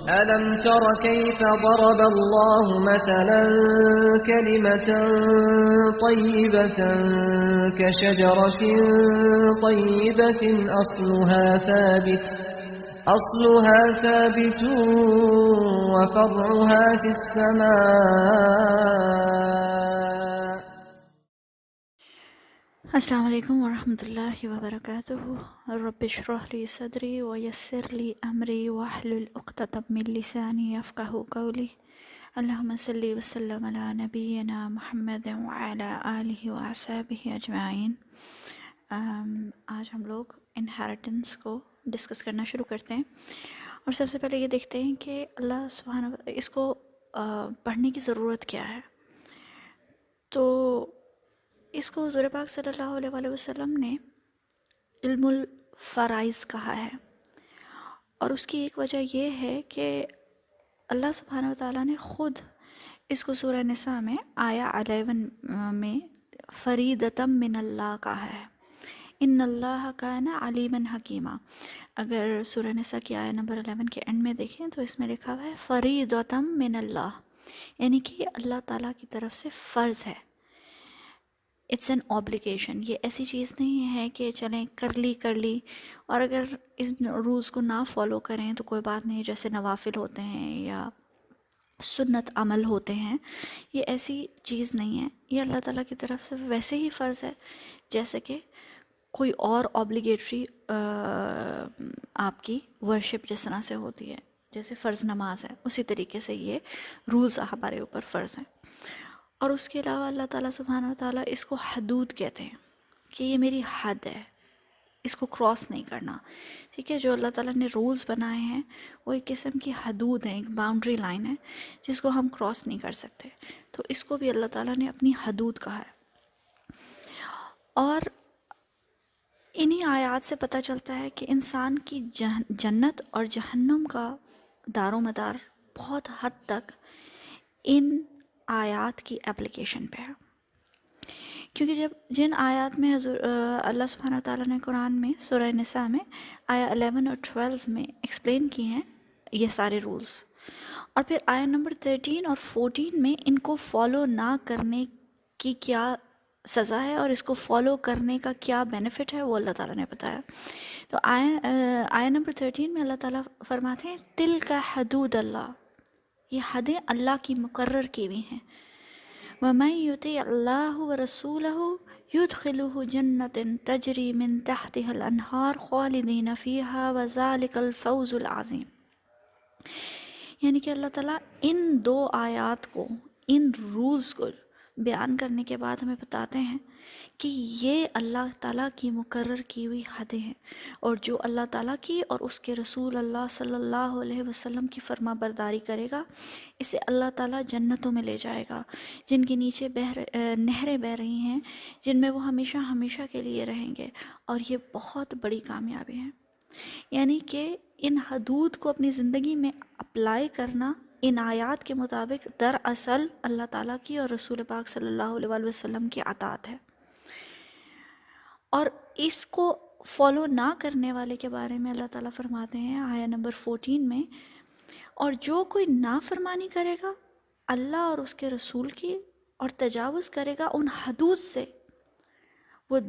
ألم تر كيف ضرب الله مثلا كلمة طيبة كشجرة طيبة أصلها ثابت وفرعها في السماء. السلام علیکم ورحمۃ اللہ وبرکاتہ. رب اشرح لی صدری ویسر لی امری واحلل عقدۃ من لسانی یفقہوا قولی. اللہم صلی وسلم علی نبینا محمد وعلی آلہ واصحابہ اجمعین. آج ہم لوگ انہیریٹنس کو ڈسکس کرنا شروع کرتے ہیں، اور سب سے پہلے یہ دیکھتے ہیں کہ اللہ سبحانہ اس کو پڑھنے کی ضرورت کیا ہے. تو اس کو حضور پاک صلی اللہ علیہ وآلہ وسلم نے علم الفرائض کہا ہے، اور اس کی ایک وجہ یہ ہے کہ اللہ سبحانہ وتعالیٰ نے خود اس کو سورہ نساء میں آیا 11 میں فریدۃ من اللہ کہا ہے. ان اللہ کان علیما حکیما. اگر سورہ نساء کی آیا نمبر 11 کے اینڈ میں دیکھیں تو اس میں لکھا ہوا ہے فریدۃ من اللہ، یعنی کہ یہ اللہ تعالیٰ کی طرف سے فرض ہے. It's an obligation. یہ ایسی چیز نہیں ہے کہ چلیں کر لی اور اگر اس رولز کو نہ فالو کریں تو کوئی بات نہیں، جیسے نوافل ہوتے ہیں یا سنت عمل ہوتے ہیں. یہ ایسی چیز نہیں ہے، یہ اللہ تعالیٰ کی طرف سے ویسے ہی فرض ہے جیسے کہ کوئی اور obligatory آپ کی ورشپ جس طرح سے ہوتی ہے، جیسے فرض نماز ہے، اسی طریقے سے یہ رولز ہمارے اوپر فرض ہیں. اور اس کے علاوہ اللہ تعالیٰ سبحانہ وتعالیٰ اس کو حدود کہتے ہیں کہ یہ میری حد ہے، اس کو کراس نہیں کرنا. ٹھیک ہے، جو اللہ تعالیٰ نے رولز بنائے ہیں وہ ایک قسم کی حدود ہیں، ایک باؤنڈری لائن ہے جس کو ہم کراس نہیں کر سکتے. تو اس کو بھی اللہ تعالیٰ نے اپنی حدود کہا ہے. اور انہی آیات سے پتہ چلتا ہے کہ انسان کی جنت اور جہنم کا دار و مدار بہت حد تک ان آیات کی اپلیکیشن پہ ہے. کیونکہ جن آیات میں اللہ سبحانہ تعالیٰ نے قرآن میں سورہ نساء میں آیا 11 اور 12 میں ایکسپلین کی ہیں یہ سارے رولز، اور پھر آیا نمبر 13 اور 14 میں ان کو فالو نہ کرنے کی کیا سزا ہے اور اس کو فالو کرنے کا کیا بینیفٹ ہے وہ اللہ تعالیٰ نے بتایا. تو آیا نمبر 13 میں اللہ تعالیٰ فرماتے ہیں تلک حدود اللہ، یہ حدیں اللہ کی مقرر کی ہوئی ہیں. وَمَن يُطِعِ اللَّهَ وَرَسُولَهُ يُدْخِلْهُ جَنَّةٍ تَجْرِي مِن تَحْتِهَا الْأَنْهَارُ خَالِدِينَ فِيهَا وَذَلِكَ الْفَوْزُ الْعَظِيمُ. یعنی کہ اللہ تعالیٰ ان دو آیات کو، ان رولز کو بیان کرنے کے بعد ہمیں بتاتے ہیں کہ یہ اللہ تعالیٰ کی مقرر کی ہوئی حدیں ہیں، اور جو اللہ تعالیٰ کی اور اس کے رسول اللہ صلی اللہ علیہ وسلم کی فرما برداری کرے گا اسے اللہ تعالیٰ جنتوں میں لے جائے گا جن کے نیچے نہریں بہہ رہی ہیں، جن میں وہ ہمیشہ ہمیشہ کے لیے رہیں گے، اور یہ بہت بڑی کامیابی ہے. یعنی کہ ان حدود کو اپنی زندگی میں اپلائی کرنا ان آیات کے مطابق دراصل اللہ تعالیٰ کی اور رسول پاک صلی اللہ علیہ وآلہ وسلم کی اطاعت ہے. اور اس کو فالو نہ کرنے والے کے بارے میں اللہ تعالیٰ فرماتے ہیں آیا نمبر 14 میں، اور جو کوئی نافرمانی کرے گا اللہ اور اس کے رسول کی اور تجاوز کرے گا ان حدود سے، وہ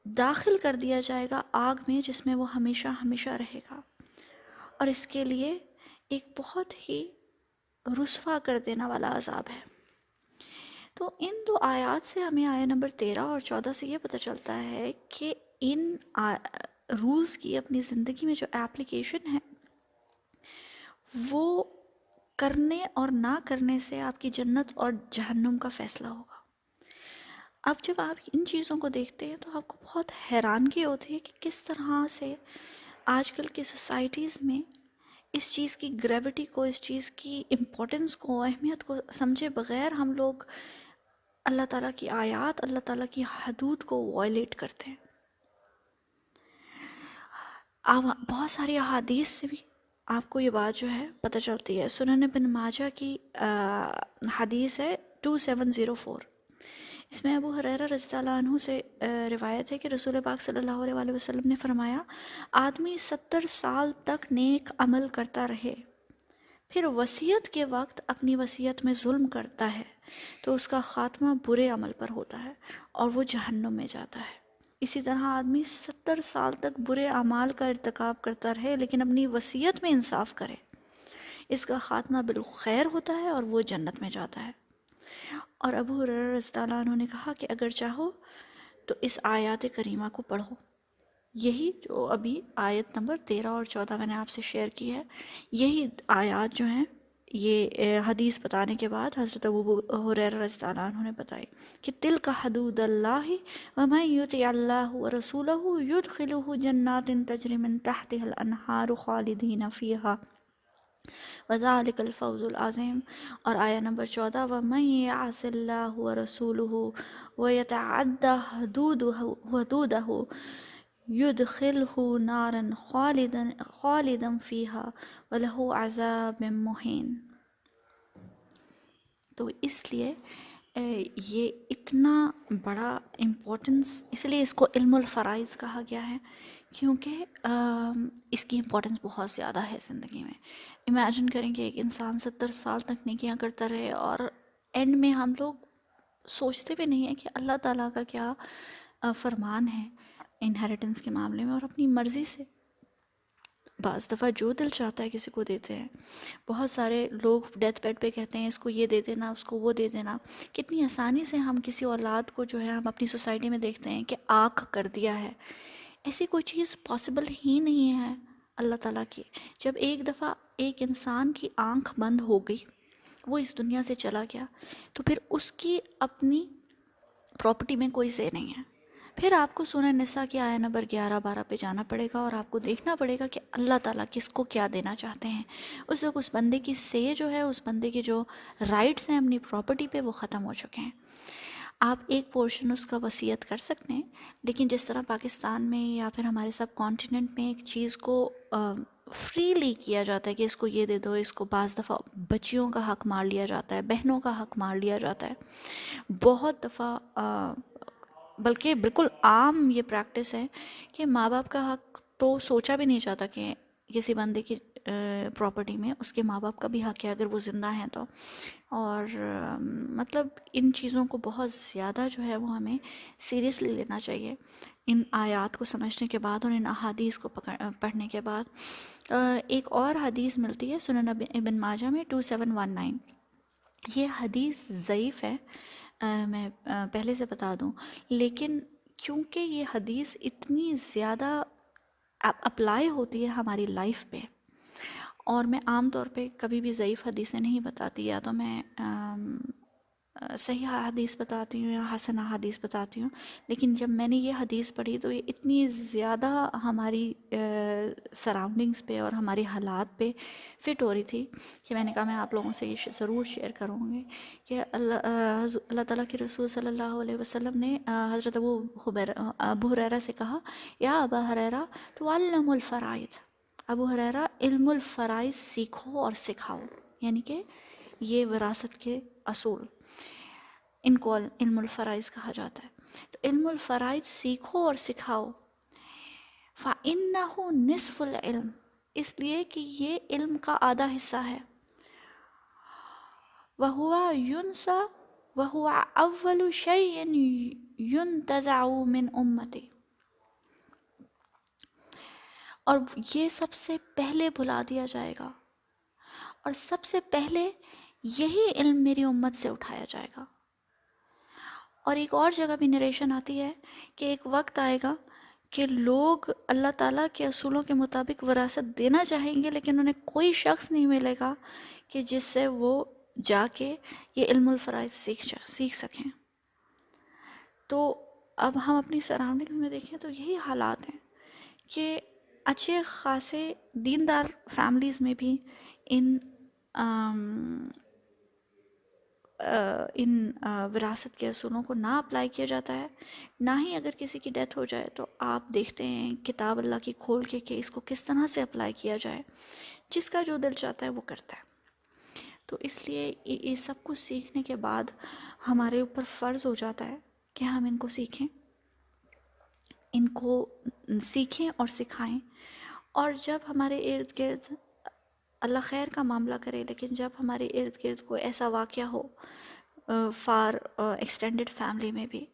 داخل کر دیا جائے گا آگ میں جس میں وہ ہمیشہ ہمیشہ رہے گا، اور اس کے لیے ایک بہت ہی رسوا کر دینے والا عذاب ہے. تو ان دو آیات سے ہمیں آیا نمبر 13 اور 14 سے یہ پتہ چلتا ہے کہ ان رولز کی اپنی زندگی میں جو اپلیکیشن ہے وہ کرنے اور نہ کرنے سے آپ کی جنت اور جہنم کا فیصلہ ہوگا. اب جب آپ ان چیزوں کو دیکھتے ہیں تو آپ کو بہت حیرانگی ہوتی ہے کہ کس طرح سے آج کل کی سوسائٹیز میں اس چیز کی گریوٹی کو، اس چیز کی امپورٹنس کو، اہمیت کو سمجھے بغیر ہم لوگ اللہ تعالیٰ کی آیات، اللہ تعالیٰ کی حدود کو وائلیٹ کرتے ہیں. بہت ساری احادیث سے بھی آپ کو یہ بات جو ہے پتہ چلتی ہے. سنن ابن ماجہ کی حدیث ہے 2704. اس میں ابو ہریرہ رضی اللہ عنہ سے روایت ہے کہ رسول پاک صلی اللہ علیہ وآلہ وسلم نے فرمایا آدمی 70 سال تک نیک عمل کرتا رہے پھر وصیت کے وقت اپنی وصیت میں ظلم کرتا ہے تو اس کا خاتمہ برے عمل پر ہوتا ہے اور وہ جہنم میں جاتا ہے۔ اسی طرح آدمی 70 سال تک برے اعمال کا ارتکاب کرتا رہے لیکن اپنی وصیت میں انصاف کرے، اس کا خاتمہ بالخیر ہوتا ہے اور وہ جنت میں جاتا ہے۔ اور ابو ہریرہ رضی اللہ عنہ نے کہا کہ اگر چاہو تو اس آیات کریمہ کو پڑھو، یہی جو ابھی آیت نمبر 13 اور 14 میں نے آپ سے شیئر کی ہے، یہی آیات جو ہیں یہ حدیث بتانے کے بعد حضرت ابو ہریرہ رضی اللہ عنہ نے بتائی کہ تلک حدود اللہ ومن یطع اللہ ورسولہ یدخلہ جنات تجری من تحتها الانہار خالدین فیہا وذالک الفوز العظیم۔ اور آیہ نمبر 14 ومن یعص اللہ ورسولہ ویتعدی حدودہ یدخلہ نارا خالدا فیہا ولہ عذاب مہین۔ تو اس لیے یہ اتنا بڑا امپورٹنس، اس لیے اس کو علم الفرائض کہا گیا ہے، کیونکہ اس کی امپورٹنس بہت زیادہ ہے زندگی میں۔ امیجن کریں کہ ایک انسان 70 سال تک نیکیاں کرتا رہے اور اینڈ میں ہم لوگ سوچتے بھی نہیں ہیں کہ اللہ تعالیٰ کا کیا فرمان ہے انہیریٹنس کے معاملے میں، اور اپنی مرضی سے بعض دفعہ جو دل چاہتا ہے کسی کو دیتے ہیں۔ بہت سارے لوگ ڈیتھ بیڈ پہ کہتے ہیں اس کو یہ دے دینا، اس کو وہ دے دینا۔ کتنی آسانی سے ہم کسی اولاد کو جو ہے ہم اپنی سوسائٹی میں دیکھتے ہیں کہ آنکھ کر دیا ہے۔ ایسی کوئی چیز پاسبل ہی نہیں ہے اللہ تعالیٰ کی۔ جب ایک دفعہ ایک انسان کی آنکھ بند ہو گئی، وہ اس دنیا سے چلا گیا، تو پھر اس کی اپنی پراپرٹی میں کوئی سے نہیں ہے۔ پھر آپ کو سورہ نساء کی آیہ نمبر 11-12 پہ جانا پڑے گا اور آپ کو دیکھنا پڑے گا کہ اللہ تعالیٰ کس کو کیا دینا چاہتے ہیں۔ اس وقت اس بندے کی سے جو ہے، اس بندے کے جو رائٹس ہیں اپنی پراپرٹی پہ، وہ ختم ہو چکے ہیں۔ آپ ایک پورشن اس کا وصیت کر سکتے ہیں، لیکن جس طرح پاکستان میں یا پھر ہمارے سب کانٹیننٹ میں ایک چیز کو فریلی کیا جاتا ہے کہ اس کو یہ دے دو، اس کو بعض دفعہ بچیوں کا حق مار لیا جاتا ہے، بہنوں کا حق مار لیا جاتا ہے۔ بہت دفعہ بلکہ بالکل عام یہ پریکٹس ہے کہ ماں باپ کا حق تو سوچا بھی نہیں جاتا کہ کسی بندے کی پراپرٹی میں اس کے ماں باپ کا بھی حق ہے اگر وہ زندہ ہیں تو۔ اور مطلب ان چیزوں کو بہت زیادہ جو ہے وہ ہمیں سیریسلی لینا چاہیے، ان آیات کو سمجھنے کے بعد اور ان احادیث کو پڑھنے کے بعد۔ ایک اور حدیث ملتی ہے سنن ابن ماجہ میں 2719۔ یہ حدیث ضعیف ہے، میں پہلے سے بتا دوں، لیکن کیونکہ یہ حدیث اتنی زیادہ اپلائی ہوتی ہے ہماری لائف پہ، اور میں عام طور پہ کبھی بھی ضعیف حدیثیں نہیں بتاتی، یا تو میں صحیح حدیث بتاتی ہوں یا حسن حدیث بتاتی ہوں، لیکن جب میں نے یہ حدیث پڑھی تو یہ اتنی زیادہ ہماری سراؤنڈنگز پہ اور ہمارے حالات پہ فٹ ہو رہی تھی کہ میں نے کہا میں آپ لوگوں سے یہ ضرور شیئر کروں گی کہ اللہ تعالیٰ کے رسول صلی اللہ علیہ وسلم نے حضرت ابو ہریرہ سے کہا، یا ابا ہریرہ تعلموا الفرائض، ابو ہریرہ علم الفرائض سیکھو اور سکھاؤ، یعنی کہ یہ وراثت کے اصول، ان کو علم الفرائض کہا جاتا ہے۔ تو علم الفرائض سیکھو اور سکھاؤ، فَإِنَّهُ نِصْفُ الْعِلْم، اس لیے کہ یہ علم کا آدھا حصہ ہے، وَهُوَ يُنْسَى وَهُوَ أَوَّلُ شَيْءٍ يُنْتَزَعُ مِنْ أُمَّتِي، اور یہ سب سے پہلے بھلا دیا جائے گا، اور سب سے پہلے یہی علم میری امت سے اٹھایا جائے گا۔ اور ایک اور جگہ بھی نریشن آتی ہے کہ ایک وقت آئے گا کہ لوگ اللہ تعالیٰ کے اصولوں کے مطابق وراثت دینا چاہیں گے، لیکن انہیں کوئی شخص نہیں ملے گا کہ جس سے وہ جا کے یہ علم الفرائض سیکھ سکیں۔ تو اب ہم اپنی سراؤنڈنگ میں دیکھیں تو یہی حالات ہیں کہ اچھے خاصے دیندار فیملیز میں بھی ان وراثت کے اصولوں کو نہ اپلائی کیا جاتا ہے، نہ ہی اگر کسی کی ڈیتھ ہو جائے تو آپ دیکھتے ہیں کتاب اللہ کی کھول کے کہ اس کو کس طرح سے اپلائی کیا جائے، جس کا جو دل چاہتا ہے وہ کرتا ہے۔ تو اس لیے یہ سب کچھ سیکھنے کے بعد ہمارے اوپر فرض ہو جاتا ہے کہ ہم ان کو سیکھیں، ان کو سیکھیں اور سکھائیں۔ اور جب ہمارے ارد گرد اللہ خیر کا معاملہ کرے، لیکن جب ہمارے ارد گرد کوئی ایسا واقعہ ہو فار ایکسٹینڈڈ فیملی میں بھی،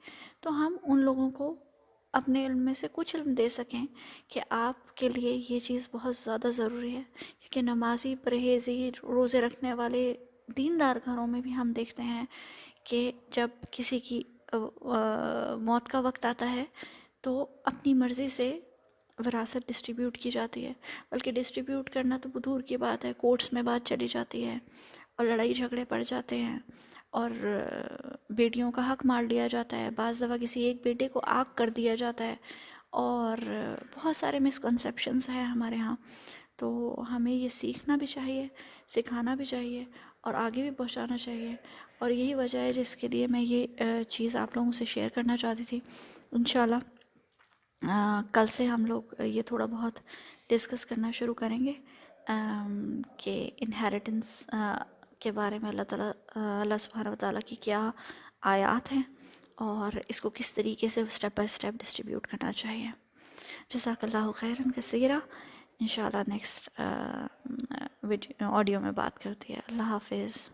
تو ہم ان لوگوں کو اپنے علم میں سے کچھ علم دے سکیں کہ آپ کے لیے یہ چیز بہت زیادہ ضروری ہے، کیونکہ نمازی، پرہیزی، روزے رکھنے والے دیندار گھروں میں بھی ہم دیکھتے ہیں کہ جب کسی کی موت کا وقت آتا ہے تو اپنی مرضی سے وراثت ڈسٹریبیوٹ کی جاتی ہے، بلکہ ڈسٹریبیوٹ کرنا تو دور کی بات ہے، کورٹس میں بات چلی جاتی ہے اور لڑائی جھگڑے پڑ جاتے ہیں، اور بیٹیوں کا حق مار لیا جاتا ہے، بعض دفعہ کسی ایک بیٹے کو آگ کر دیا جاتا ہے، اور بہت سارے مسکنسیپشنس ہیں ہمارے ہاں. تو ہمیں یہ سیکھنا بھی چاہیے، سکھانا بھی چاہیے اور آگے بھی پہنچانا چاہیے، اور یہی وجہ ہے جس کے لیے میں یہ چیز آپ لوگوں سے شیئر کرنا چاہتی تھی. انشاءاللہ کل سے ہم لوگ یہ تھوڑا بہت ڈسکس کرنا شروع کریں گے کہ انہیریٹنس کے بارے میں اللہ سبحانہ و تعالیٰ کی کیا آیات ہیں اور اس کو کس طریقے سے اسٹیپ بائی اسٹیپ ڈسٹریبیوٹ کرنا چاہیے. جزاک اللہ خیرا کثیرا. انشاءاللہ نیکسٹ آڈیو میں بات کرتی ہے. اللہ حافظ.